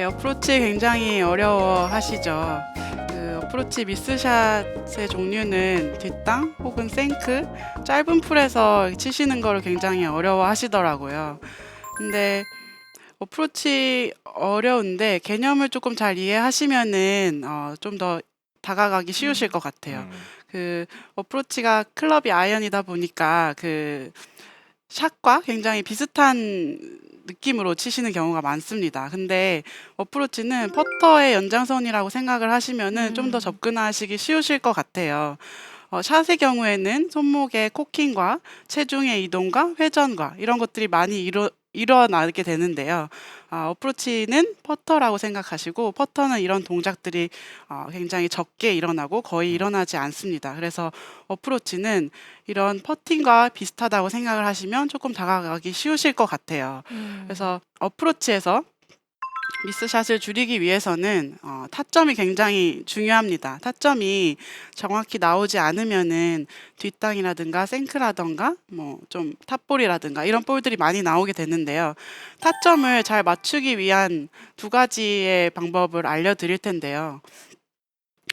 네, 어프로치 굉장히 어려워하시죠. 그 어프로치 미스샷의 종류는 뒷땅 혹은 생크, 짧은 풀에서 치시는 거를 굉장히 어려워하시더라고요. 근데 어프로치 어려운데 개념을 조금 잘 이해하시면은 좀 더 다가가기 쉬우실 것 같아요. 음. 그 어프로치가 클럽이 아이언이다 보니까 그 샷과 굉장히 비슷한 느낌으로 치시는 경우가 많습니다. 근데 어프로치는 퍼터의 연장선이라고 생각을 하시면은 좀 더 접근하시기 쉬우실 것 같아요. 샷의 경우에는 손목의 코킹과 체중의 이동과 회전과 이런 것들이 많이 일어나게 되는데요. 어프로치는 퍼터라고 생각하시고 퍼터는 이런 동작들이 굉장히 적게 일어나고 거의 일어나지 않습니다. 그래서 어프로치는 이런 퍼팅과 비슷하다고 생각을 하시면 조금 다가가기 쉬우실 것 같아요. 그래서 어프로치에서 미스샷을 줄이기 위해서는 타점이 굉장히 중요합니다. 타점이 정확히 나오지 않으면은 뒷땅이라든가 생크라든가 뭐 좀 탑볼이라든가 이런 볼들이 많이 나오게 되는데요. 타점을 잘 맞추기 위한 두 가지의 방법을 알려드릴 텐데요.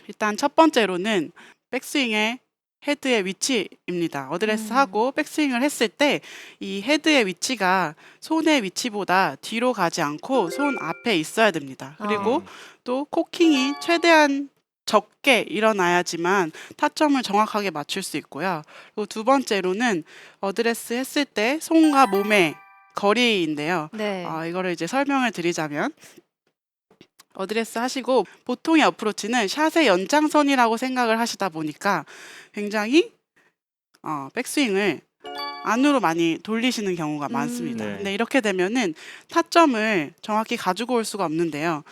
일단 첫 번째로는 백스윙의 헤드의 위치입니다. 어드레스하고 백스윙을 했을 때 이 헤드의 위치가 손의 위치보다 뒤로 가지 않고 손 앞에 있어야 됩니다. 그리고 음. 또 코킹이 최대한 적게 일어나야지만 타점을 정확하게 맞출 수 있고요. 그리고 두 번째로는 어드레스 했을 때 손과 몸의 거리인데요. 네. 이거를 이제 설명을 드리자면 어드레스 하시고 보통의 어프로치는 샷의 연장선이라고 생각을 하시다 보니까 굉장히 백스윙을 안으로 많이 돌리시는 경우가 많습니다. 네. 근데 이렇게 되면은 타점을 정확히 가지고 올 수가 없는데요.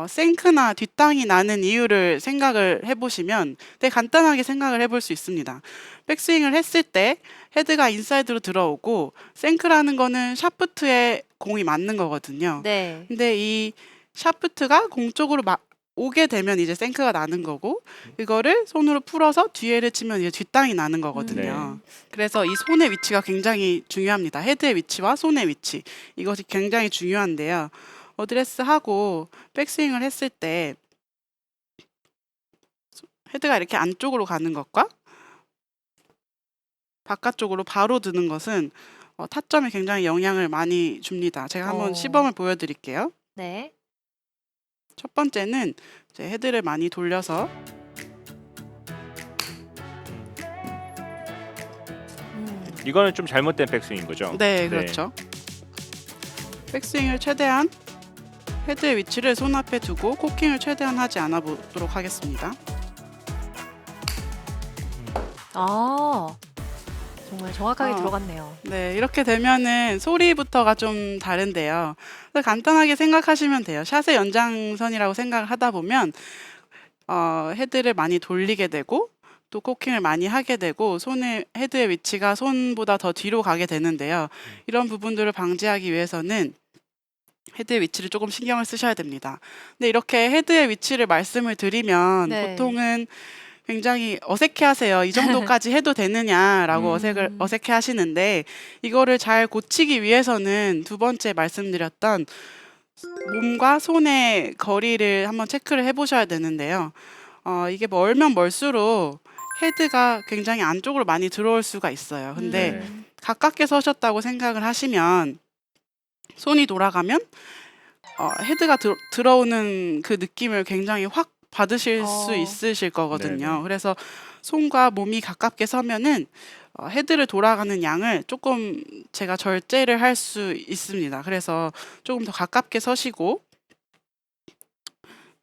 생크나 뒷땅이 나는 이유를 생각을 해보시면 되게 간단하게 생각을 해볼 수 있습니다. 백스윙을 했을 때 헤드가 인사이드로 들어오고 생크라는 거는 샤프트에 공이 맞는 거거든요. 네. 근데 이 샤프트가 공 쪽으로 오게 되면 이제 생크가 나는 거고 이거를 손으로 풀어서 뒤에를 치면 이제 뒷땅이 나는 거거든요. 그래서 이 손의 위치가 굉장히 중요합니다. 헤드의 위치와 손의 위치 이것이 굉장히 중요한데요. 어드레스하고 백스윙을 했을 때 헤드가 이렇게 안쪽으로 가는 것과 바깥쪽으로 바로 드는 것은 타점에 굉장히 영향을 많이 줍니다. 제가 한번 시범을 보여드릴게요. 네. 첫 번째는 이제 헤드를 많이 돌려서 이거는 좀 잘못된 백스윙인 거죠? 네, 그렇죠. 백스윙을 최대한 헤드의 위치를 손 앞에 두고 코킹을 최대한 하지 않아 보도록 하겠습니다. 아. 정말 정확하게 어. 들어갔네요. 네, 이렇게 되면은 소리부터가 좀 다른데요. 그래서 간단하게 생각하시면 돼요. 샷의 연장선이라고 생각을 하다 보면 헤드를 많이 돌리게 되고 또 코킹을 많이 하게 되고 손의 헤드의 위치가 손보다 더 뒤로 가게 되는데요. 이런 부분들을 방지하기 위해서는 헤드의 위치를 조금 신경을 쓰셔야 됩니다. 근데 이렇게 헤드의 위치를 말씀을 드리면 네. 보통은 굉장히 어색해하세요. 이 정도까지 해도 되느냐라고 어색해하시는데 이거를 잘 고치기 위해서는 두 번째 말씀드렸던 몸과 손의 거리를 한번 체크를 해보셔야 되는데요. 이게 멀면 멀수록 헤드가 굉장히 안쪽으로 많이 들어올 수가 있어요. 근데 네. 가깝게 서셨다고 생각을 하시면 손이 돌아가면 헤드가 들어오는 그 느낌을 굉장히 확 받으실 수 있으실 거거든요. 네네. 그래서 손과 몸이 가깝게 서면은 헤드를 돌아가는 양을 조금 제가 절제를 할 수 있습니다. 그래서 조금 더 가깝게 서시고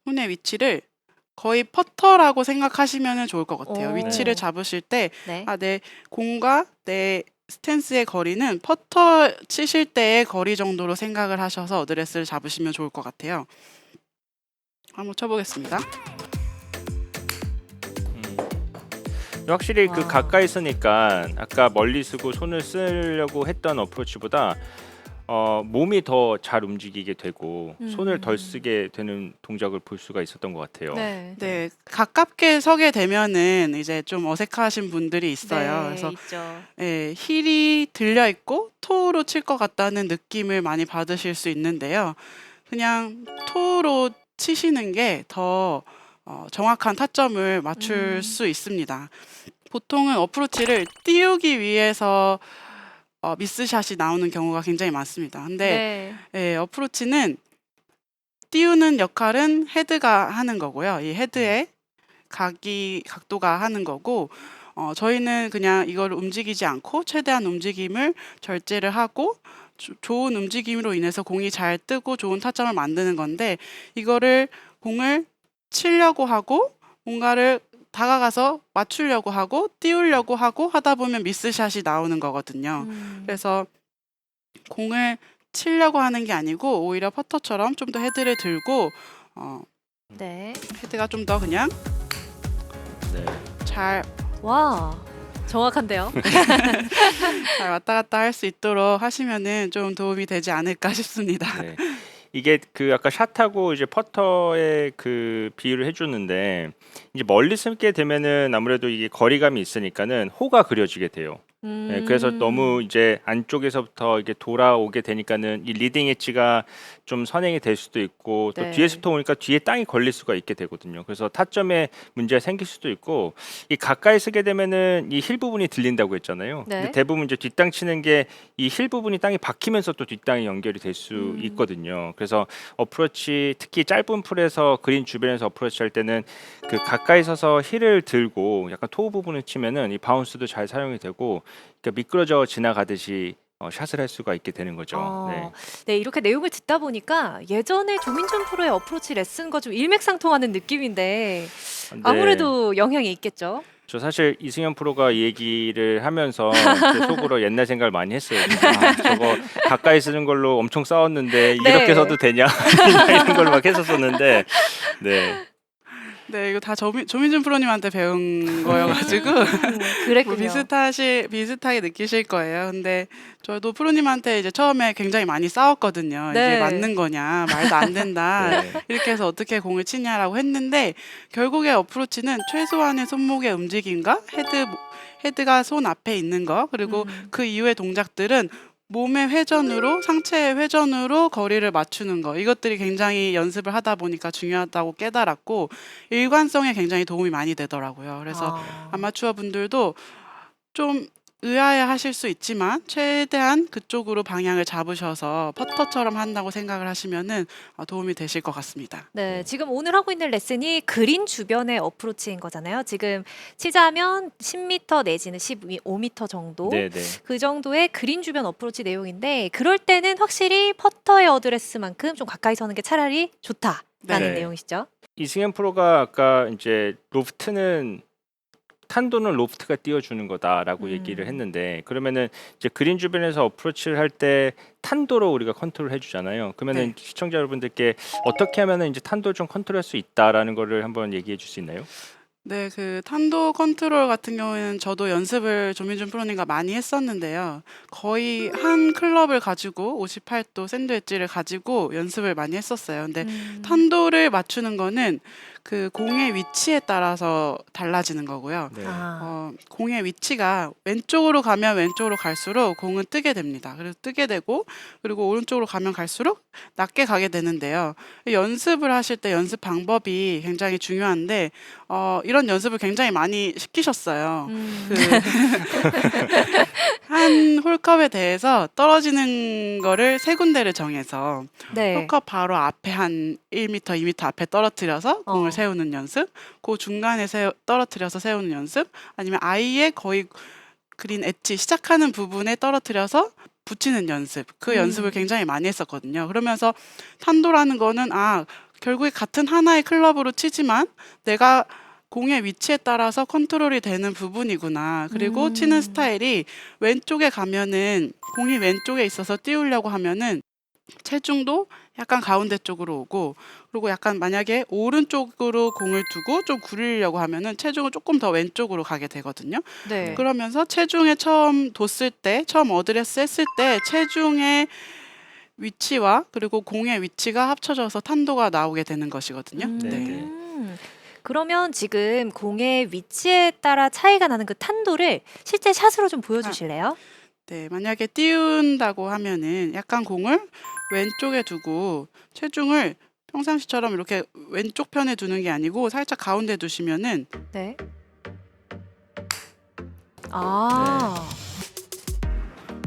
손의 위치를 거의 퍼터라고 생각하시면 좋을 것 같아요. 위치를 잡으실 때 네. 내 공과 내 스탠스의 거리는 퍼터 치실 때의 거리 정도로 생각을 하셔서 어드레스를 잡으시면 좋을 것 같아요. 한번 쳐보겠습니다. 확실히 그 와. 가까이 쓰니까 아까 멀리 쓰고 손을 쓰려고 했던 어프로치보다 몸이 더 잘 움직이게 되고 손을 덜 쓰게 되는 동작을 볼 수가 있었던 것 같아요. 네. 네, 가깝게 서게 되면은 이제 좀 어색하신 분들이 있어요. 네, 그래서 있죠. 힐이 들려 있고 토우로 칠 것 같다는 느낌을 많이 받으실 수 있는데요. 그냥 토로 치시는 게 더 정확한 타점을 맞출 수 있습니다. 보통은 어프로치를 띄우기 위해서 미스샷이 나오는 경우가 굉장히 많습니다. 근데 네. 어프로치는 띄우는 역할은 헤드가 하는 거고요. 이 헤드의 각도가 하는 거고, 저희는 그냥 이걸 움직이지 않고 최대한 움직임을 절제를 하고 좋은 움직임으로 인해서 공이 잘 뜨고 좋은 타점을 만드는 건데, 이거를 공을 치려고 하고 뭔가를 다가가서 맞추려고 하고 띄우려고 하고 하다 보면 미스샷이 나오는 거거든요. 그래서 공을 치려고 하는 게 아니고 오히려 퍼터처럼 좀 더 헤드를 들고 네. 헤드가 좀 더 그냥 네. 잘 와, 정확한데요? 왔다 갔다 할 수 있도록 하시면은 좀 도움이 되지 않을까 싶습니다. 네. 이게 그 아까 샷하고 이제 퍼터의 그 비유를 해주는데 이제 멀리 쓰게 되면은 아무래도 이게 거리감이 있으니까는 호가 그려지게 돼요. 네, 그래서 너무 이제 안쪽에서부터 이게 돌아오게 되니까는 이 리딩 엣지가 좀 선행이 될 수도 있고 또 네. 뒤에서부터 오니까 뒤에 땅이 걸릴 수가 있게 되거든요. 그래서 타점에 문제가 생길 수도 있고 이 가까이 쓰게 되면은 이 힐 부분이 들린다고 했잖아요. 네. 근데 대부분 이제 뒷땅 치는 게 이 힐 부분이 땅에 박히면서 또 뒷땅이 연결이 될 수 있거든요. 그래서 어프로치 특히 짧은 풀에서 그린 주변에서 어프로치 할 때는 그 가까이 서서 힐을 들고 약간 토우 부분을 치면은 이 바운스도 잘 사용이 되고 그러니까 미끄러져 지나가듯이 샷을 할 수가 있게 되는 거죠. 네. 네, 이렇게 내용을 듣다 보니까 예전에 조민준 프로의 어프로치 레슨과 좀 일맥상통하는 느낌인데 근데 아무래도 영향이 있겠죠? 저 사실 이승현 프로가 이 얘기를 하면서 제 속으로 옛날 생각을 많이 했어요. 아, 저거 가까이 쓰는 걸로 엄청 싸웠는데 이렇게 네. 써도 되냐 이런 걸 막 했었었는데 네. 네, 이거 다 조민준 프로님한테 배운 거여가지고 뭐 그랬군요. 비슷하게 느끼실 거예요. 근데 저도 프로님한테 이제 처음에 굉장히 많이 싸웠거든요. 네. 이게 맞는 거냐, 말도 안 된다. 네. 이렇게 해서 어떻게 공을 치냐라고 했는데 결국에 어프로치는 최소한의 손목의 움직임과 헤드가 손 앞에 있는 거 그리고 그 이후의 동작들은 몸의 회전으로 상체의 회전으로 거리를 맞추는 거 이것들이 굉장히 연습을 하다 보니까 중요하다고 깨달았고 일관성에 굉장히 도움이 많이 되더라고요. 그래서 아마추어 분들도 좀 의아해하실 수 있지만 최대한 그쪽으로 방향을 잡으셔서 퍼터처럼 한다고 생각을 하시면은 도움이 되실 것 같습니다. 네, 지금 오늘 하고 있는 레슨이 그린 주변의 어프로치인 거잖아요. 지금 치자면 10m 내지는 15m 정도. 네, 네. 그 정도의 그린 주변 어프로치 내용인데 그럴 때는 확실히 퍼터의 어드레스만큼 좀 가까이 서는 게 차라리 좋다라는 네. 내용이시죠? 이승현 프로가 아까 이제 로프트는 탄도는 로프트가 띄워주는 거다라고 얘기를 했는데 그러면은 이제 그린 주변에서 어프로치를 할 때 탄도로 우리가 컨트롤 해주잖아요. 그러면은 네. 시청자 여러분들께 어떻게 하면은 이제 탄도를 좀 컨트롤할 수 있다라는 거를 한번 얘기해 줄 수 있나요? 네, 그 탄도 컨트롤 같은 경우에는 저도 연습을 조민준 프로님과 많이 했었는데요. 거의 한 클럽을 가지고 58도 샌드 웨지를 가지고 연습을 많이 했었어요. 근데 탄도를 맞추는 거는 그 공의 위치에 따라서 달라지는 거고요. 네. 공의 위치가 왼쪽으로 가면 왼쪽으로 갈수록 공은 뜨게 됩니다. 그래서 뜨게 되고 그리고 오른쪽으로 가면 갈수록 낮게 가게 되는데요. 연습을 하실 때 연습 방법이 굉장히 중요한데 이런 연습을 굉장히 많이 시키셨어요. 한 홀컵에 대해서 떨어지는 거를 세 군데를 정해서 네. 홀컵 바로 앞에 한 1m, 2m 앞에 떨어뜨려서 공을 어. 세우는 연습, 그 중간에 떨어뜨려서 세우는 연습, 아니면 아예 거의 그린 엣지 시작하는 부분에 떨어뜨려서 붙이는 연습, 그 연습을 굉장히 많이 했었거든요. 그러면서 탄도라는 거는 결국에 같은 하나의 클럽으로 치지만 내가 공의 위치에 따라서 컨트롤이 되는 부분이구나. 그리고 치는 스타일이 왼쪽에 가면은 공이 왼쪽에 있어서 띄우려고 하면은 체중도 약간 가운데 쪽으로 오고 그리고 약간 만약에 오른쪽으로 공을 두고 좀 구리려고 하면은 체중을 조금 더 왼쪽으로 가게 되거든요. 네. 그러면서 체중에 처음 뒀을 때, 처음 어드레스 했을 때 체중의 위치와 그리고 공의 위치가 합쳐져서 탄도가 나오게 되는 것이거든요. 네. 그러면 지금 공의 위치에 따라 차이가 나는 그 탄도를 실제 샷으로 좀 보여주실래요? 네, 만약에 띄운다고 하면은 약간 공을 왼쪽에 두고 체중을 평상시처럼 이렇게 왼쪽 편에 두는 게 아니고 살짝 가운데 두시면은 네. 아.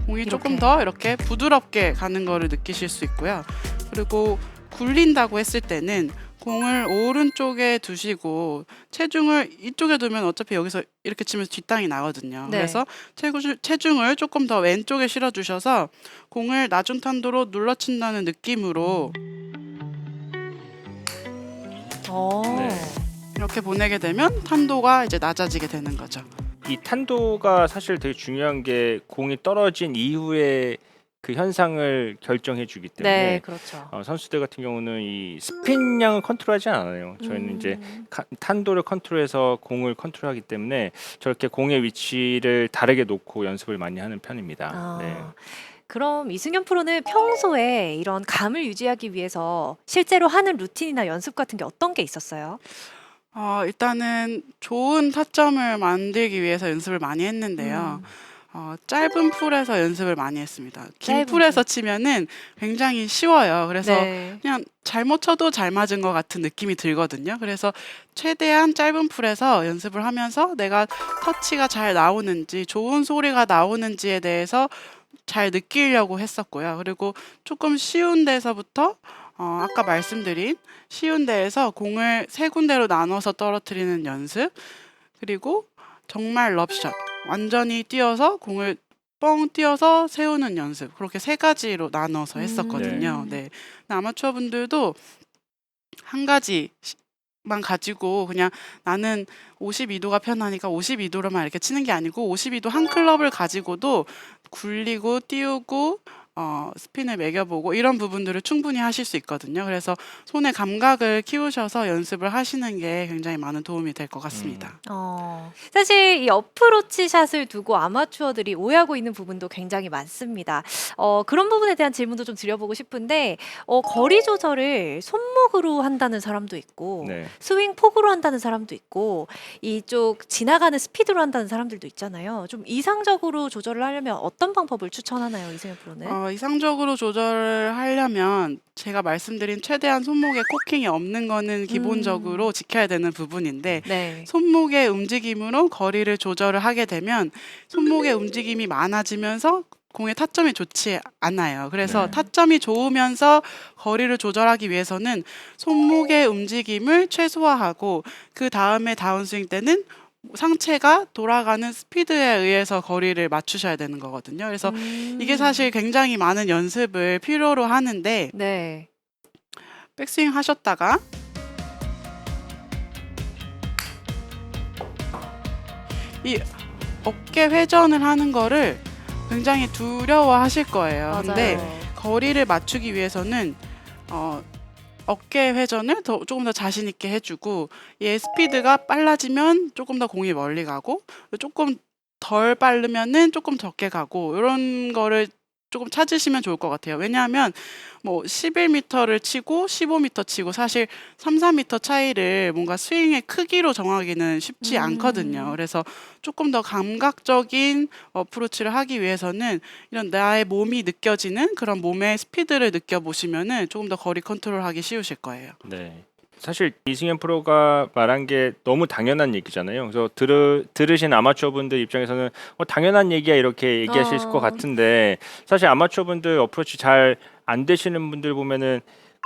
공이 조금 이렇게. 더 이렇게 부드럽게 가는 거를 느끼실 수 있고요. 그리고 굴린다고 했을 때는 공을 오른쪽에 두시고 체중을 이쪽에 두면 어차피 여기서 이렇게 치면 뒷땅이 나거든요. 네. 그래서 체중을 조금 더 왼쪽에 실어 주셔서 공을 낮은 탄도로 눌러 친다는 느낌으로 어. 네. 이렇게 보내게 되면 탄도가 이제 낮아지게 되는 거죠. 이 탄도가 사실 되게 중요한 게 공이 떨어진 이후에 그 현상을 결정해 주기 네, 때문에 그렇죠. 선수들 같은 경우는 이 스핀량을 컨트롤하지 않아요. 저희는 이제 탄도를 컨트롤해서 공을 컨트롤하기 때문에 저렇게 공의 위치를 다르게 놓고 연습을 많이 하는 편입니다. 아. 네. 그럼 이승현 프로는 평소에 이런 감을 유지하기 위해서 실제로 하는 루틴이나 연습 같은 게 어떤 게 있었어요? 일단은 좋은 타점을 만들기 위해서 연습을 많이 했는데요. 짧은 풀에서 연습을 많이 했습니다. 긴 짧은 풀에서 풀. 치면은 굉장히 쉬워요. 그래서 네. 그냥 잘못 쳐도 잘 맞은 것 같은 느낌이 들거든요. 그래서 최대한 짧은 풀에서 연습을 하면서 내가 터치가 잘 나오는지, 좋은 소리가 나오는지에 대해서 잘 느끼려고 했었고요. 그리고 조금 쉬운 데서부터 아까 말씀드린 쉬운 데에서 공을 세 군데로 나눠서 떨어뜨리는 연습, 그리고 정말 럽샷, 완전히 뛰어서 공을 뻥 뛰어서 세우는 연습, 그렇게 세 가지로 나눠서 했었거든요. 네. 아마추어 분들도 한 가지만 가지고 그냥 나는 52도가 편하니까 52도로만 이렇게 치는 게 아니고 52도 한 클럽을 가지고도 굴리고 띄우고 스핀을 매겨보고 이런 부분들을 충분히 하실 수 있거든요. 그래서 손의 감각을 키우셔서 연습을 하시는 게 굉장히 많은 도움이 될 것 같습니다. 사실 이 어프로치 샷을 두고 아마추어들이 오해하고 있는 부분도 굉장히 많습니다. 그런 부분에 대한 질문도 좀 드려보고 싶은데, 거리 조절을 손목으로 한다는 사람도 있고, 네. 스윙 폭으로 한다는 사람도 있고, 이쪽 지나가는 스피드로 한다는 사람들도 있잖아요. 좀 이상적으로 조절을 하려면 어떤 방법을 추천하나요, 이승현 프로는? 이상적으로 조절을 하려면 제가 말씀드린 최대한 손목에 코킹이 없는 거는 기본적으로 지켜야 되는 부분인데 네. 손목의 움직임으로 거리를 조절을 하게 되면 손목의 움직임이 많아지면서 공의 타점이 좋지 않아요. 그래서 네. 타점이 좋으면서 거리를 조절하기 위해서는 손목의 움직임을 최소화하고 그 다음에 다운스윙 때는 상체가 돌아가는 스피드에 의해서 거리를 맞추셔야 되는 거거든요. 그래서 이게 사실 굉장히 많은 연습을 필요로 하는데 네. 백스윙 하셨다가 이 어깨 회전을 하는 거를 굉장히 두려워하실 거예요. 근데 맞아요. 거리를 맞추기 위해서는 어깨 회전을 조금 더 자신 있게 해주고 얘 스피드가 빨라지면 조금 더 공이 멀리 가고 조금 덜 빠르면은 조금 적게 가고 이런 거를 조금 찾으시면 좋을 것 같아요. 왜냐하면 뭐 11m를 치고 15m 치고 사실 3, 4m 차이를 뭔가 스윙의 크기로 정하기는 쉽지 않거든요. 그래서 조금 더 감각적인 어프로치를 하기 위해서는 이런 나의 몸이 느껴지는 그런 몸의 스피드를 느껴보시면은 조금 더 거리 컨트롤하기 쉬우실 거예요. 네. 사실 이승현 프로가 말한 게 너무 당연한 얘기잖아요. 그래서 들으신 아마추어분들 입장에서는 당연한 얘기야 이렇게 얘기하실 것 같은데 사실 아마추어분들 어프로치 잘 안 되시는 분들 보면은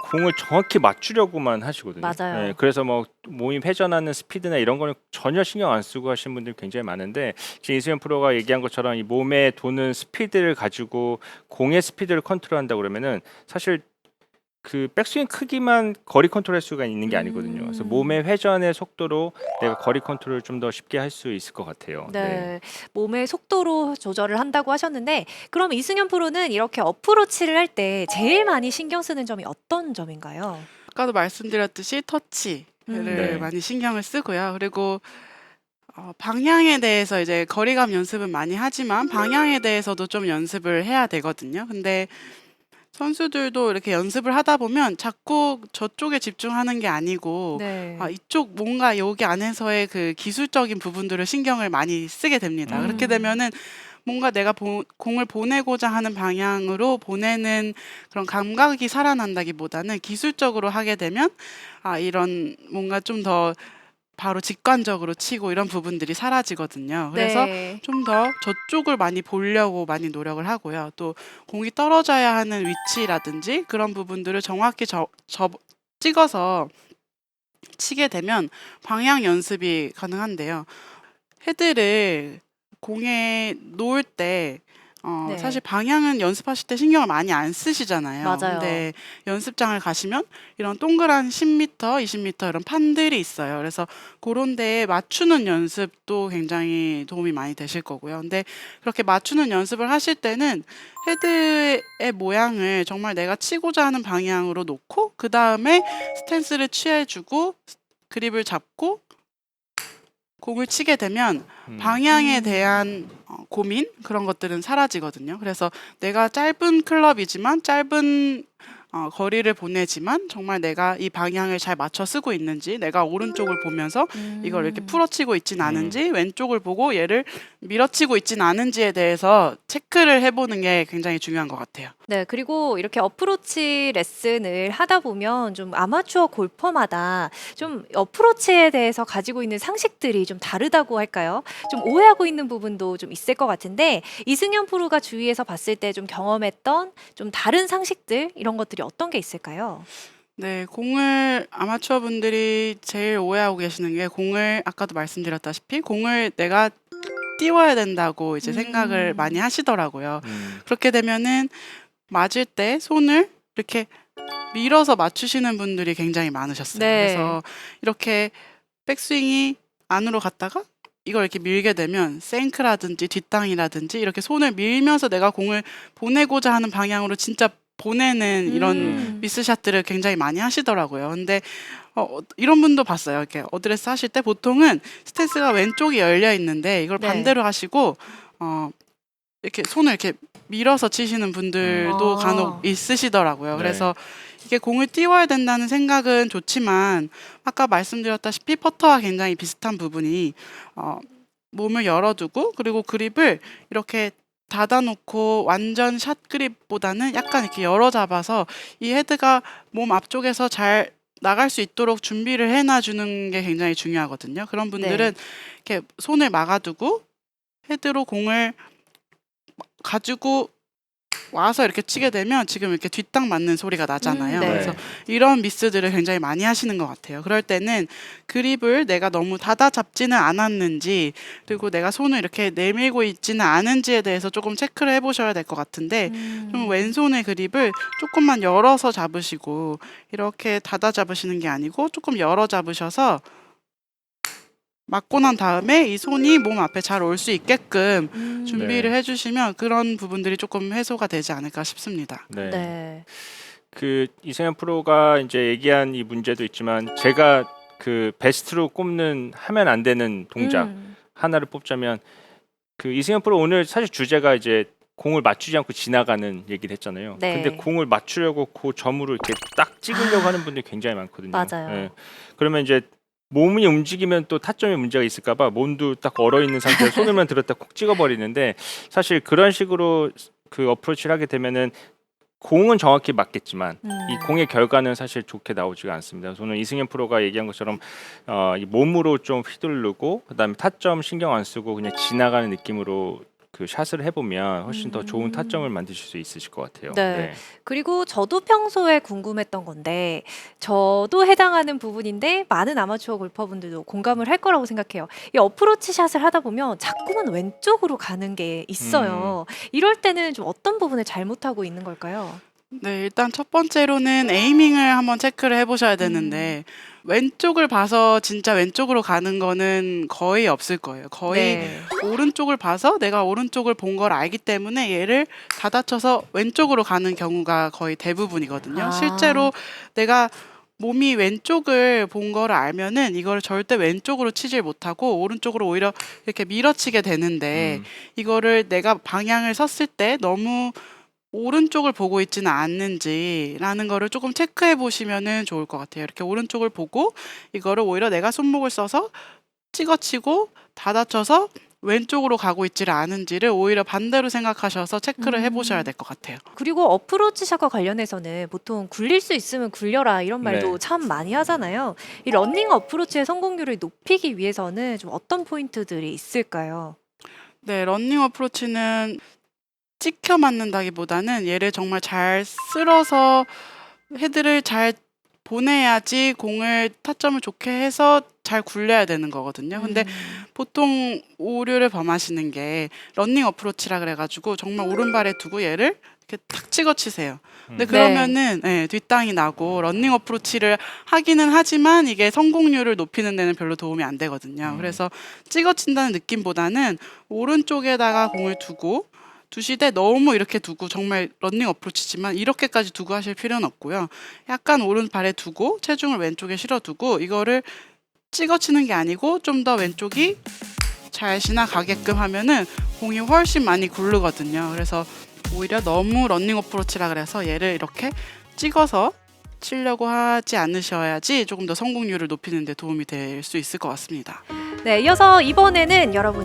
공을 정확히 맞추려고만 하시거든요. 맞아요. 네, 그래서 뭐 몸이 회전하는 스피드나 이런 거는 전혀 신경 안 쓰고 하시는 분들 굉장히 많은데 지금 이승현 프로가 얘기한 것처럼 이 몸에 도는 스피드를 가지고 공의 스피드를 컨트롤한다고 그러면은 사실 그 백스윙 크기만 거리 컨트롤할 수가 있는 게 아니거든요. 그래서 몸의 회전의 속도로 내가 거리 컨트롤을 좀 더 쉽게 할 수 있을 것 같아요. 네. 몸의 속도로 조절을 한다고 하셨는데, 그럼 이승현 프로는 이렇게 어프로치를 할 때 제일 많이 신경 쓰는 점이 어떤 점인가요? 아까도 말씀드렸듯이 터치를 네. 많이 신경을 쓰고요. 그리고 방향에 대해서 이제 거리감 연습은 많이 하지만 방향에 대해서도 좀 연습을 해야 되거든요. 근데 선수들도 이렇게 연습을 하다 보면 자꾸 저쪽에 집중하는 게 아니고 네. 이쪽 뭔가 여기 안에서의 그 기술적인 부분들을 신경을 많이 쓰게 됩니다. 그렇게 되면은 뭔가 내가 공을 보내고자 하는 방향으로 보내는 그런 감각이 살아난다기보다는 기술적으로 하게 되면 이런 뭔가 좀 더 바로 직관적으로 치고 이런 부분들이 사라지거든요. 그래서 네. 좀 더 저쪽을 많이 보려고 많이 노력을 하고요. 또 공이 떨어져야 하는 위치라든지 그런 부분들을 정확히 찍어서 치게 되면 방향 연습이 가능한데요. 헤드를 공에 놓을 때 사실 네. 방향은 연습하실 때 신경을 많이 안 쓰시잖아요. 맞아요. 근데 연습장을 가시면 이런 동그란 10m, 20m 이런 판들이 있어요. 그래서 그런 데에 맞추는 연습도 굉장히 도움이 많이 되실 거고요. 근데 그렇게 맞추는 연습을 하실 때는 헤드의 모양을 정말 내가 치고자 하는 방향으로 놓고 그 다음에 스탠스를 취해주고 그립을 잡고 공을 치게 되면 방향에 대한 고민 그런 것들은 사라지거든요. 그래서 내가 짧은 클럽이지만 짧은 거리를 보내지만 정말 내가 이 방향을 잘 맞춰 쓰고 있는지, 내가 오른쪽을 보면서 이걸 이렇게 풀어치고 있진 않은지, 왼쪽을 보고 얘를 밀어치고 있진 않은지에 대해서 체크를 해보는 게 굉장히 중요한 것 같아요. 네, 그리고 이렇게 어프로치 레슨을 하다 보면 좀 아마추어 골퍼마다 좀 어프로치에 대해서 가지고 있는 상식들이 좀 다르다고 할까요? 좀 오해하고 있는 부분도 좀 있을 것 같은데 이승현 프로가 주위에서 봤을 때 좀 경험했던 좀 다른 상식들 이런 것들이 어떤 게 있을까요? 네, 공을 아마추어 분들이 제일 오해하고 계시는 게 공을 아까도 말씀드렸다시피 공을 내가 띄워야 된다고 이제 생각을 많이 하시더라고요. 그렇게 되면은 맞을 때 손을 이렇게 밀어서 맞추시는 분들이 굉장히 많으셨어요. 네. 그래서 이렇게 백스윙이 안으로 갔다가 이걸 이렇게 밀게 되면 생크라든지 뒷땅이라든지 이렇게 손을 밀면서 내가 공을 보내고자 하는 방향으로 진짜 보내는 이런 미스샷들을 굉장히 많이 하시더라고요. 근데 이런 분도 봤어요. 이렇게 어드레스 하실 때 보통은 스탠스가 왼쪽이 열려 있는데 이걸 네. 반대로 하시고 이렇게 손을 이렇게 밀어서 치시는 분들도 아. 간혹 있으시더라고요. 네. 그래서 이게 공을 띄워야 된다는 생각은 좋지만 아까 말씀드렸다시피 퍼터와 굉장히 비슷한 부분이 몸을 열어두고 그리고 그립을 이렇게 닫아놓고 완전 샷 그립보다는 약간 이렇게 열어 잡아서 이 헤드가 몸 앞쪽에서 잘 나갈 수 있도록 준비를 해놔주는 게 굉장히 중요하거든요. 그런 분들은 이렇게 손을 막아두고 헤드로 공을 가지고 와서 이렇게 치게 되면 지금 이렇게 뒷땅 맞는 소리가 나잖아요. 네. 그래서 이런 미스들을 굉장히 많이 하시는 것 같아요. 그럴 때는 그립을 내가 너무 닫아 잡지는 않았는지 그리고 내가 손을 이렇게 내밀고 있지는 않은지에 대해서 조금 체크를 해보셔야 될 것 같은데 좀 왼손의 그립을 조금만 열어서 잡으시고 이렇게 닫아 잡으시는 게 아니고 조금 열어 잡으셔서 맞고 난 다음에 이 손이 몸 앞에 잘 올 수 있게끔 준비를 네. 해주시면 그런 부분들이 조금 해소가 되지 않을까 싶습니다. 네. 네. 그 이승현 프로가 이제 얘기한 이 문제도 있지만 제가 그 베스트로 꼽는 하면 안 되는 동작 하나를 뽑자면 그 이승현 프로 오늘 사실 주제가 이제 공을 맞추지 않고 지나가는 얘기를 했잖아요. 네. 근데 공을 맞추려고 그 점으로 이렇게 딱 찍으려고 하는 분들이 굉장히 많거든요. 맞아요. 예. 그러면 이제 몸이 움직이면 또 타점에 문제가 있을까봐 몸도 딱 얼어 있는 상태에서 손을만 들었다 콕 찍어버리는데 사실 그런 식으로 그 어프로치를 하게 되면은 공은 정확히 맞겠지만 이 공의 결과는 사실 좋게 나오지가 않습니다. 저는 이승현 프로가 얘기한 것처럼 이 몸으로 좀 휘두르고 그다음에 타점 신경 안 쓰고 그냥 지나가는 느낌으로 그 샷을 해보면 훨씬 더 좋은 타점을 만드실 수 있으실 것 같아요. 네. 그리고 저도 평소에 궁금했던 건데 저도 해당하는 부분인데 많은 아마추어 골퍼분들도 공감을 할 거라고 생각해요. 이 어프로치 샷을 하다 보면 자꾸만 왼쪽으로 가는 게 있어요. 이럴 때는 좀 어떤 부분을 잘못하고 있는 걸까요? 네, 일단 첫 번째로는 에이밍을 한번 체크를 해보셔야 되는데 왼쪽을 봐서 진짜 왼쪽으로 가는 거는 거의 없을 거예요. 거의 네. 오른쪽을 봐서 내가 오른쪽을 본 걸 알기 때문에 얘를 닫아쳐서 왼쪽으로 가는 경우가 거의 대부분이거든요. 아. 실제로 내가 몸이 왼쪽을 본 거를 알면은 이걸 절대 왼쪽으로 치질 못하고 오른쪽으로 오히려 이렇게 밀어치게 되는데 이거를 내가 방향을 섰을 때 너무 오른쪽을 보고 있지는 않는지라는 거를 조금 체크해 보시면은 좋을 것 같아요. 이렇게 오른쪽을 보고 이거를 오히려 내가 손목을 써서 찍어치고 닫아쳐서 왼쪽으로 가고 있지를 않은지를 오히려 반대로 생각하셔서 체크를 해보셔야 될 것 같아요. 그리고 어프로치 샷과 관련해서는 보통 굴릴 수 있으면 굴려라 이런 말도 네. 참 많이 하잖아요. 이 러닝 어프로치의 성공률을 높이기 위해서는 좀 어떤 포인트들이 있을까요? 네, 러닝 어프로치는 찍혀 맞는다기보다는 얘를 정말 잘 쓸어서 헤드를 잘 보내야지 공을 타점을 좋게 해서 잘 굴려야 되는 거거든요. 근데 보통 오류를 범하시는 게 러닝 어프로치라 그래가지고 정말 오른발에 두고 얘를 이렇게 탁 찍어 치세요. 근데 네. 그러면은 뒷땅이 나고 러닝 어프로치를 하기는 하지만 이게 성공률을 높이는 데는 별로 도움이 안 되거든요. 그래서 찍어 친다는 느낌보다는 오른쪽에다가 공을 두시되 너무 이렇게 두고 정말 러닝 어프로치지만 이렇게까지 두고 하실 필요는 없고요. 약간 오른발에 두고 체중을 왼쪽에 실어두고 이거를 찍어치는 게 아니고 좀 더 왼쪽이 잘 지나가게끔 하면은 공이 훨씬 많이 굴르거든요. 그래서 오히려 너무 러닝 어프로치라 그래서 얘를 이렇게 찍어서 치려고 하지 않으셔야지 조금 더 성공률을 높이는 데 도움이 될 수 있을 것 같습니다. 네, 이어서 이번에는 여러분